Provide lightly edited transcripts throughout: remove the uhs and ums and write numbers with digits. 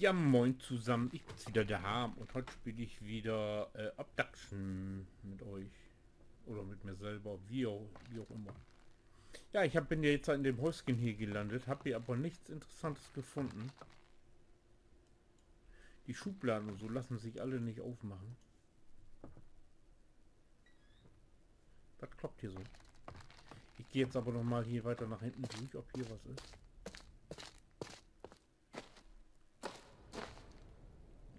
Ja, moin zusammen, ich bin's wieder, der Harm, und heute spiele ich wieder Abduction mit euch. Oder mit mir selber, wie auch immer. Ja, bin ja jetzt in dem Häuschen hier gelandet, habe hier aber nichts Interessantes gefunden. Die Schubladen und so lassen sich alle nicht aufmachen. Das klappt hier so. Ich gehe jetzt aber noch mal hier weiter nach hinten durch, ob hier was ist.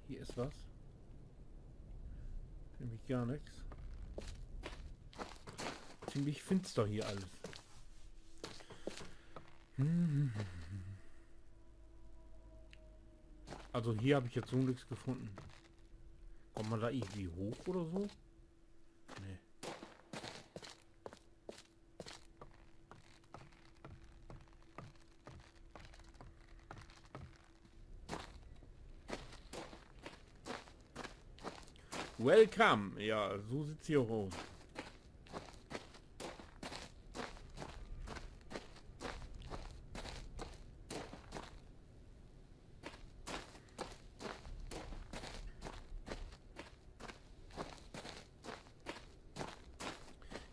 Hier ist was. Nämlich gar nichts. Ziemlich finster hier alles. Also hier habe ich jetzt so nichts gefunden. Kommt man da irgendwie hoch oder so? Nee. Welcome! Ja, so sieht's hier aus.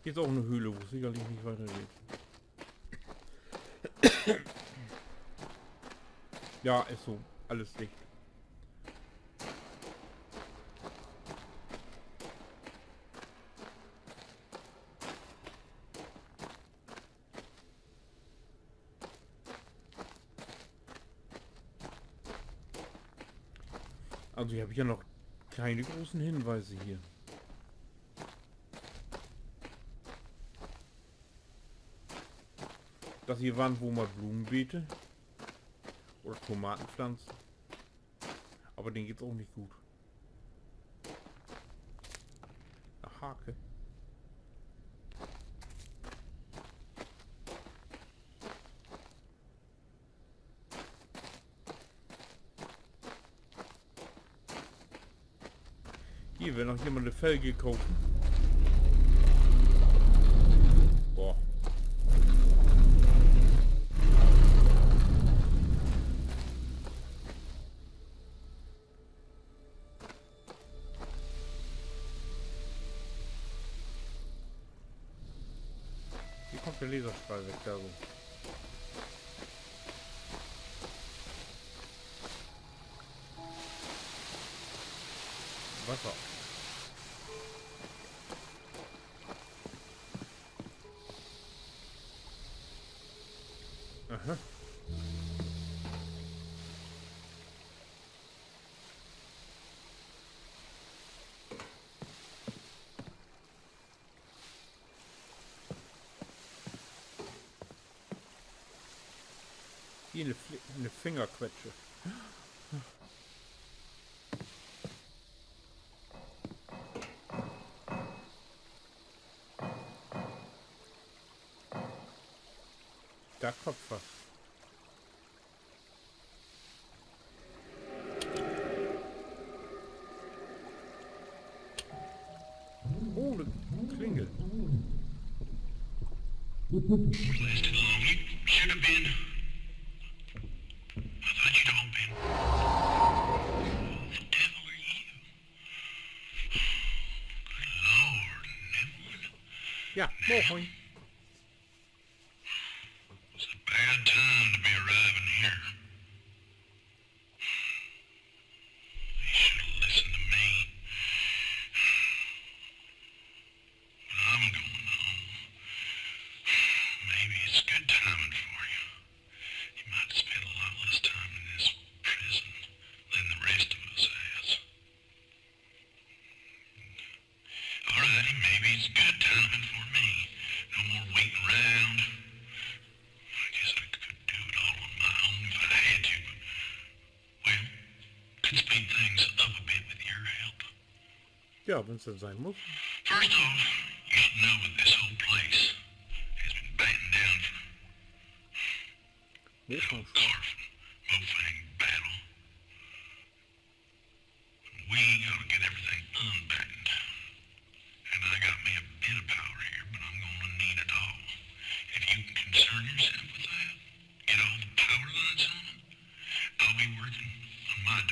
Hier ist auch eine Höhle, wo es sicherlich nicht weitergeht. Ja, ist so. Alles dicht. Also hier habe ich ja noch keine großen Hinweise hier. Das hier waren wohl mal Blumenbeete. Oder Tomatenpflanzen. Aber denen geht's auch nicht gut. Eine Hake. Hier will noch jemand eine Felge kaufen. Boah. Hier kommt der Laserstrahl weg, da so. Wasser. Aha. Hier eine Fingerquetsche. Da kommt was. Oh, eine Klingel. Lasted long. You should have been. I thought you'd all been. The devil are you? Good Lord, Neville. Ja, moin. It's a bad time to be arriving here. You should have listened to me. I'm going home. Maybe it's good timing for you. You might spend a lot less time in this prison than the rest of us has. Alrighty, maybe it's good timing for me. No more waiting around. I guess I could do it all on my own if I had to. Well, could speed things up a bit with your help. Ja, wenn es denn sein muss. First off, you should know that this whole place has been battened down for Nee, schon. Mofang battle. We gotta get everything unbattened. And I got me a bit of power here, but I'm gonna need it all. If you can concern yourself with that, get all the power lines on them, I'll be working on my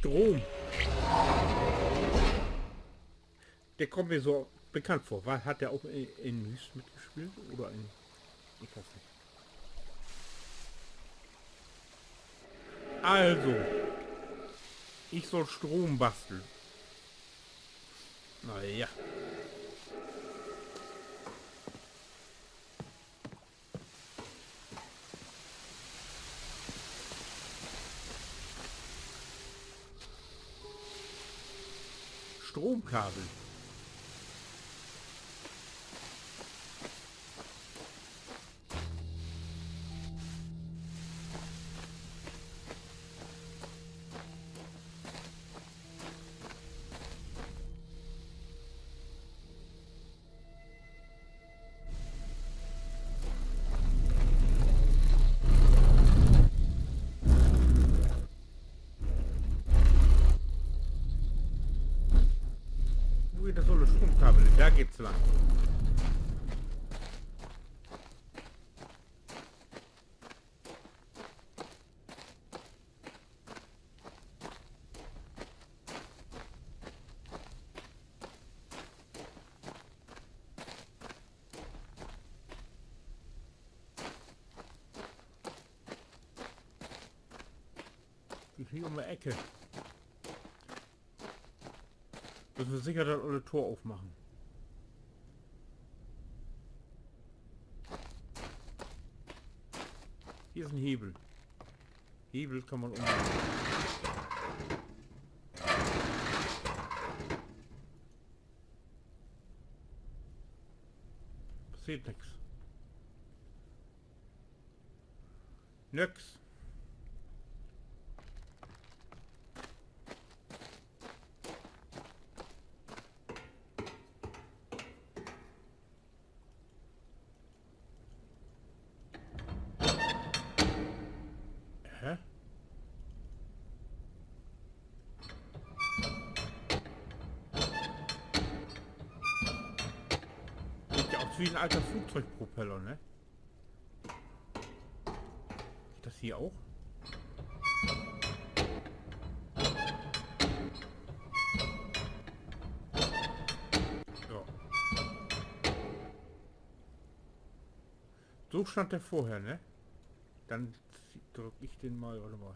Strom. Der kommt mir so bekannt vor. Hat der auch in Myst mitgespielt? Oder in... Ich weiß nicht. Also. Ich soll Strom basteln. Naja. Stromkabel. Wo geht das solle Stromkabel? Da geht's lang. Ich hier um die Ecke. Müssen wir sicher das alle Tor aufmachen. Hier ist ein Hebel. Hebel kann man ummachen. Passiert nichts. Nix. Hä? Sieht ja aus wie ein alter Flugzeugpropeller, ne? Ist das hier auch? Ja. So stand der vorher, ne? Dann drück ich den mal, warte mal.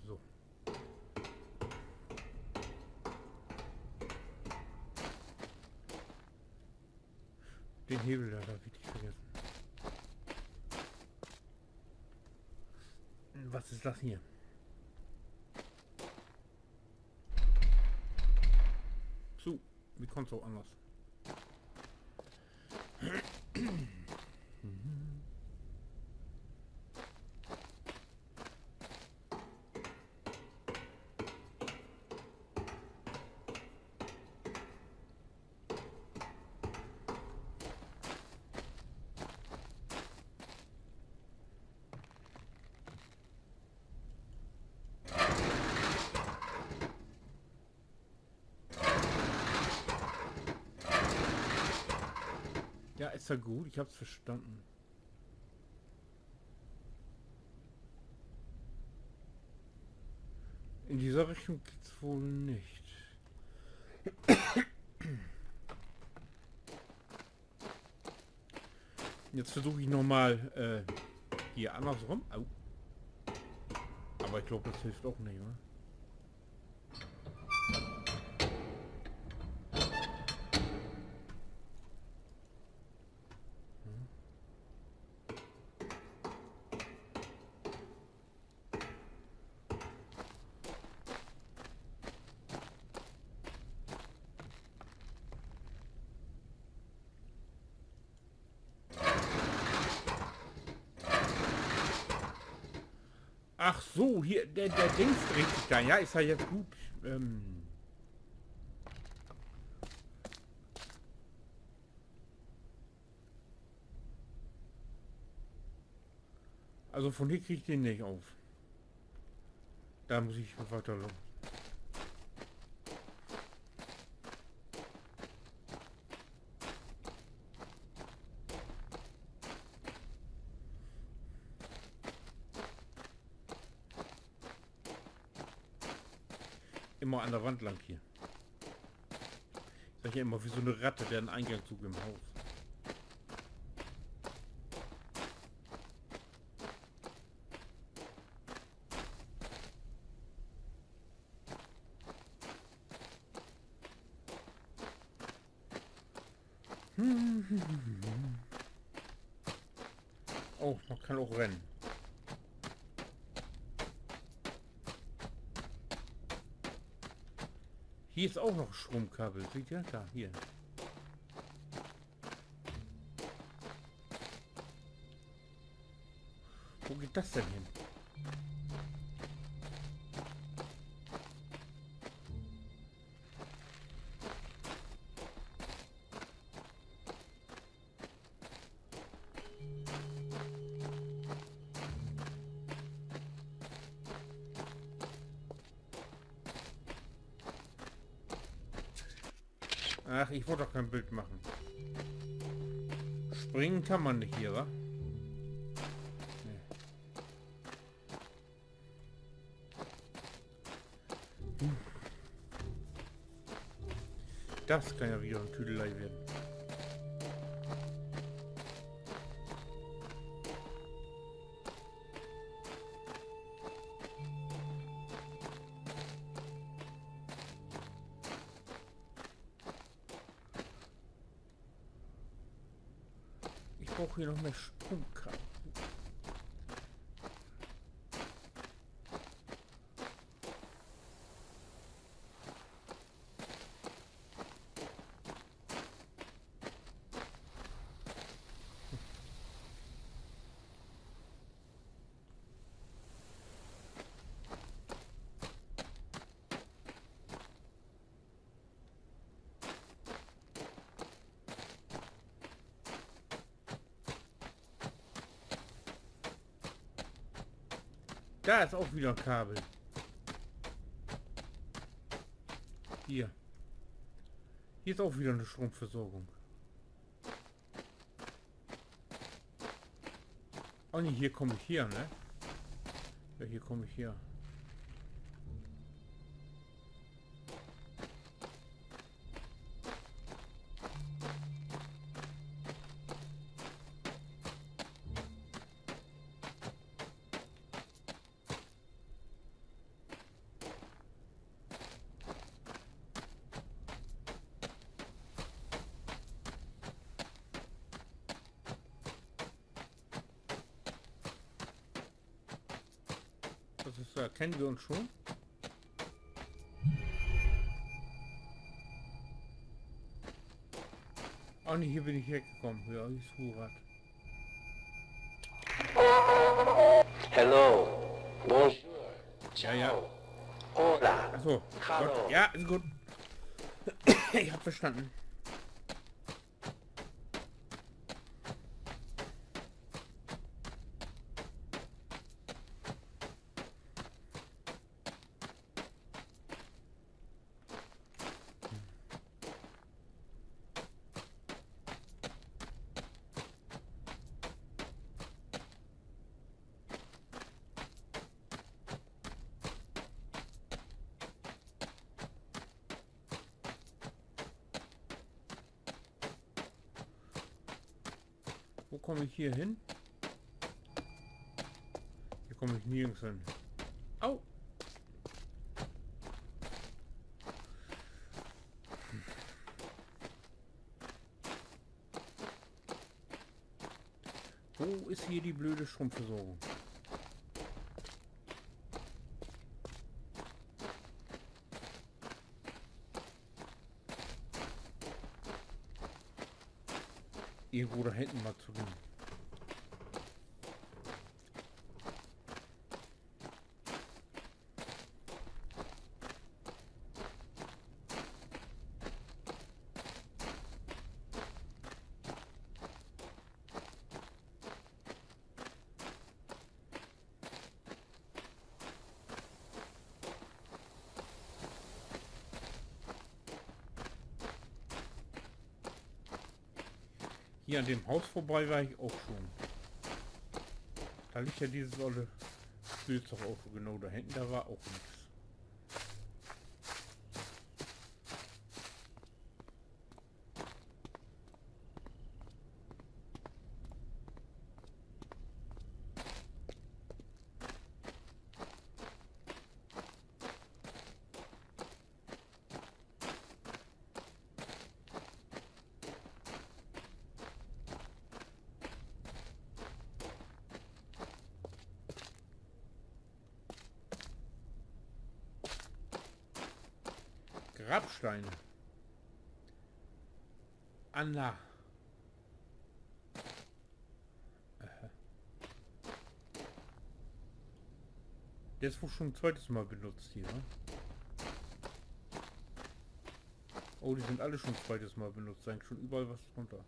So. Den Hebel da habe ich vergessen. Was ist das hier? So, wie kommt es auch anders? Ja, ist ja gut, ich hab's verstanden. In dieser Richtung geht's wohl nicht. Jetzt versuche ich nochmal hier andersrum. Au. Aber ich glaube, das hilft auch nicht, oder? Ach so, hier, der Dings dreht sich da. Ja, ist ja jetzt gut. Also von hier kriege ich den nicht auf. Da muss ich weiter los. Immer an der Wand lang hier. Ich sag ja immer wie so eine Ratte, der einen Eingang sucht im Haus. Oh, man kann auch rennen. Hier ist auch noch Stromkabel. Seht ihr? Da, hier. Wo geht das denn hin? Ach, ich wollte doch kein Bild machen. Springen kann man nicht hier, wa? Nee. Das kann ja wieder ein Tüdelei werden. Ich brauche hier noch mehr Stromkabel. Da ist auch wieder ein Kabel. Hier. Hier ist auch wieder eine Stromversorgung. Oh ne, hier komme ich hier, ne? Ja, hier komme ich hier. Das ist, kennen wir uns schon? Oh ne, hier bin ich weggekommen. Ja, hier ist Hurat. Hello. Bonjour. Ja, ja. Hola. Achso. Hallo. Gott. Ja, ist gut. Ich hab verstanden. Wo komme ich hier hin? Hier komme ich nirgends hin. Au! Wo ist hier die blöde Stromversorgung? Irgendwo da hinten mal zu gehen. Hier an dem Haus vorbei war ich auch schon. Da liegt ja dieses olle Spielzeugauto genau da hinten, da war auch nichts. Grabsteine. Anna. Der ist wohl schon ein zweites Mal benutzt hier. Ne? Oh, die sind alle schon ein zweites Mal benutzt. Da hängt schon überall was drunter.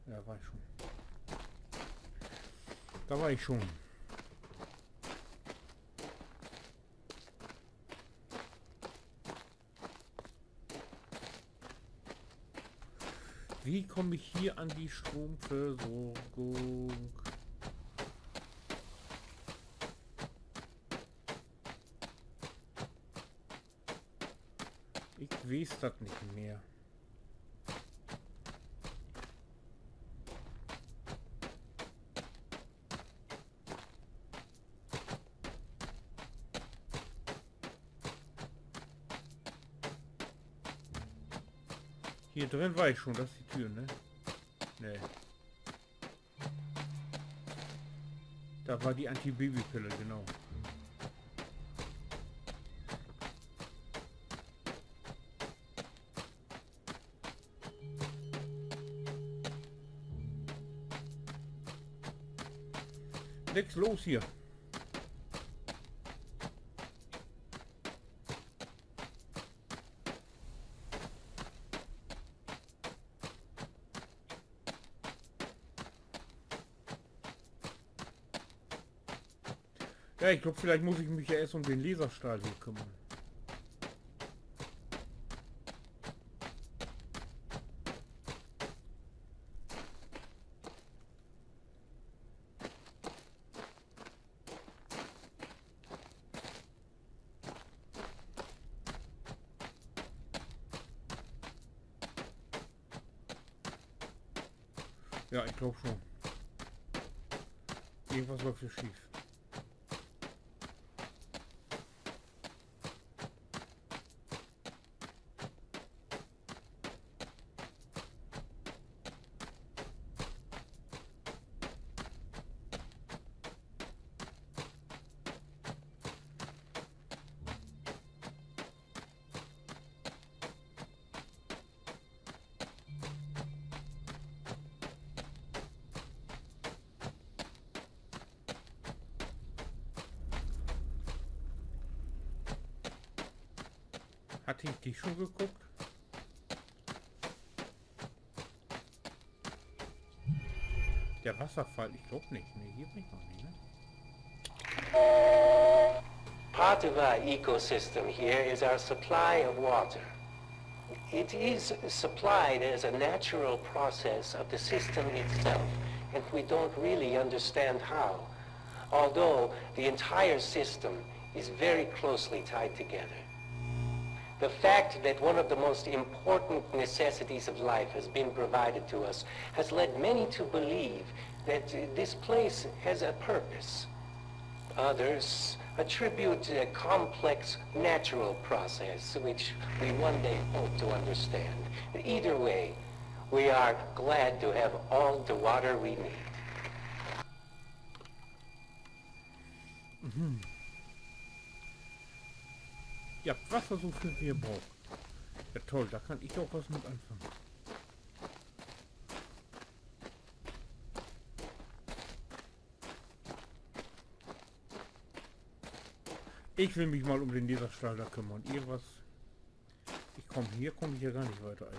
Ja, war ich schon. Da war ich schon. Wie komme ich hier an die Stromversorgung? Ich weiß das nicht mehr. Hier drin war ich schon, das ist die Tür, ne? Ne. Da war die Antibabypille, genau. Nix los hier. Ja, ich glaube, vielleicht muss ich mich ja erst um den Laserstrahl hier kümmern. Ja, ich glaube schon. Irgendwas läuft hier schief. Hatte ich die schon geguckt? Der Wasserfall, ich glaube nicht. Ne, hier bin ich noch nicht, ne? Part of our ecosystem here is our supply of water. It is supplied as a natural process of the system itself, and we don't really understand how, although the entire system is very closely tied together. The fact that one of the most important necessities of life has been provided to us has led many to believe that this place has a purpose. Others attribute a complex natural process which we one day hope to understand. Either way, we are glad to have all the water we need. Ihr habt Wasser so viel wie ihr braucht. Ja toll, da kann ich auch was mit anfangen. Ich will mich mal um den Laserstrahl da kümmern. Irgendwas. Hier komme ich ja gar nicht weiter, ey.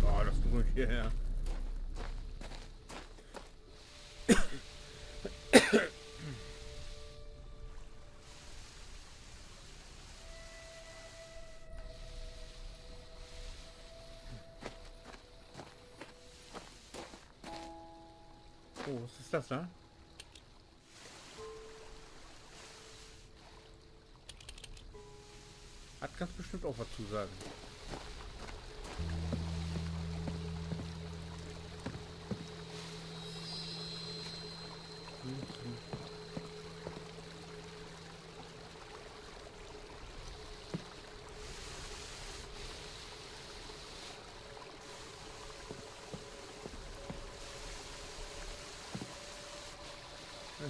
Oh, das drückt hierher. Oh, was ist das da? Hat ganz bestimmt auch was zu sagen.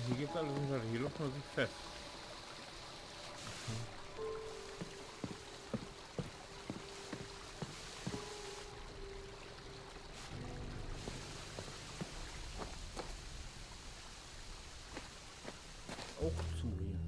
hier geht's alles nicht weiter. Hier läuft man sich fest. Auch zu hier.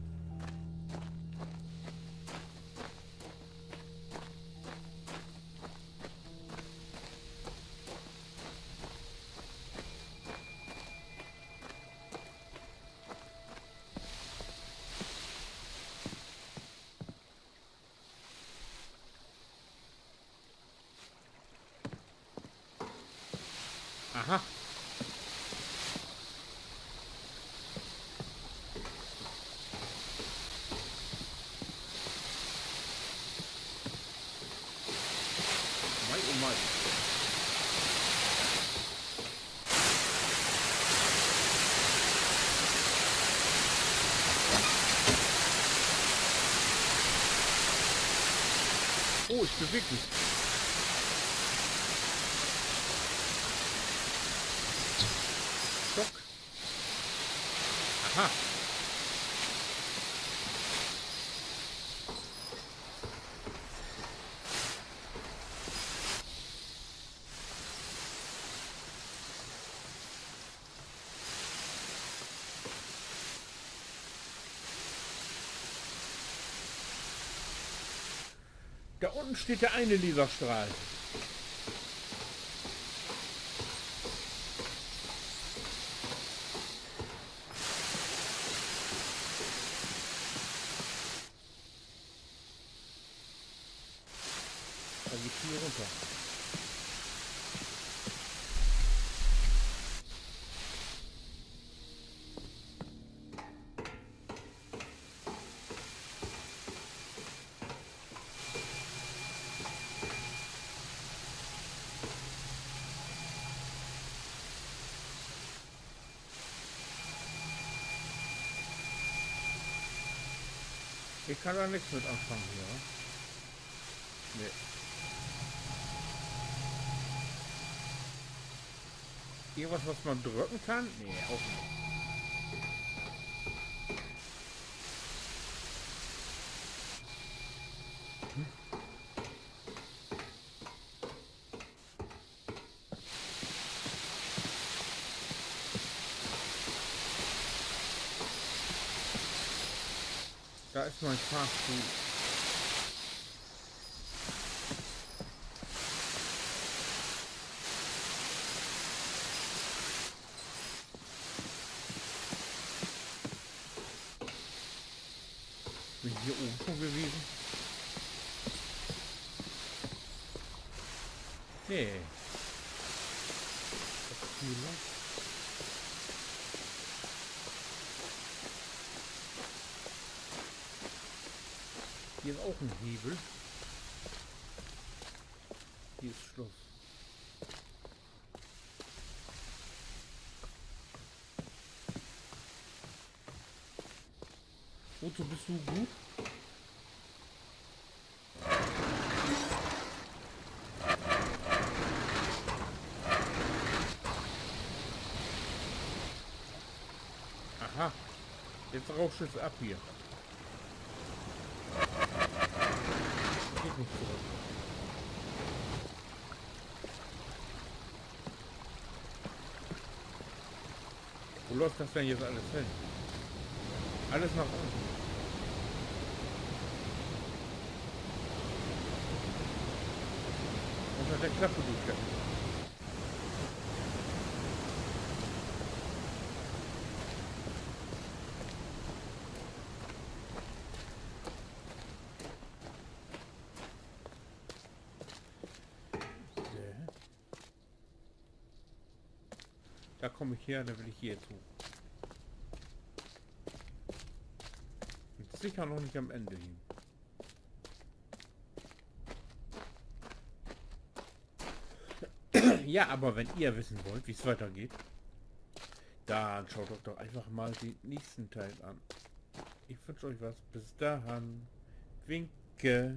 Aha. Mei, oh mei. Oh, ich bewege mich. Stock. Aha. Da unten steht der eine Laserstrahl. Da geht hier runter. Ich kann da nichts mit anfangen hier. Nee. Irgendwas, was man drücken kann? Nee, auch nicht. Da ist mein Fahrstuhl. Bin ich hier oben schon gewesen? Nee. Das ist hier lang. Hier ist auch ein Hebel. Hier ist Schluss. Wozu bist du gut? Aha. Jetzt rauscht es ab hier. Geht nicht zurück. Wo läuft das denn jetzt alles hin? Alles nach unten. Unter der Klappe durch. Da komme ich her, da will ich hier zu. Und sicher noch nicht am Ende hin. Ja, aber wenn ihr wissen wollt, wie es weitergeht, dann schaut euch doch einfach mal den nächsten Teil an. Ich wünsche euch was. Bis dahin. Winke.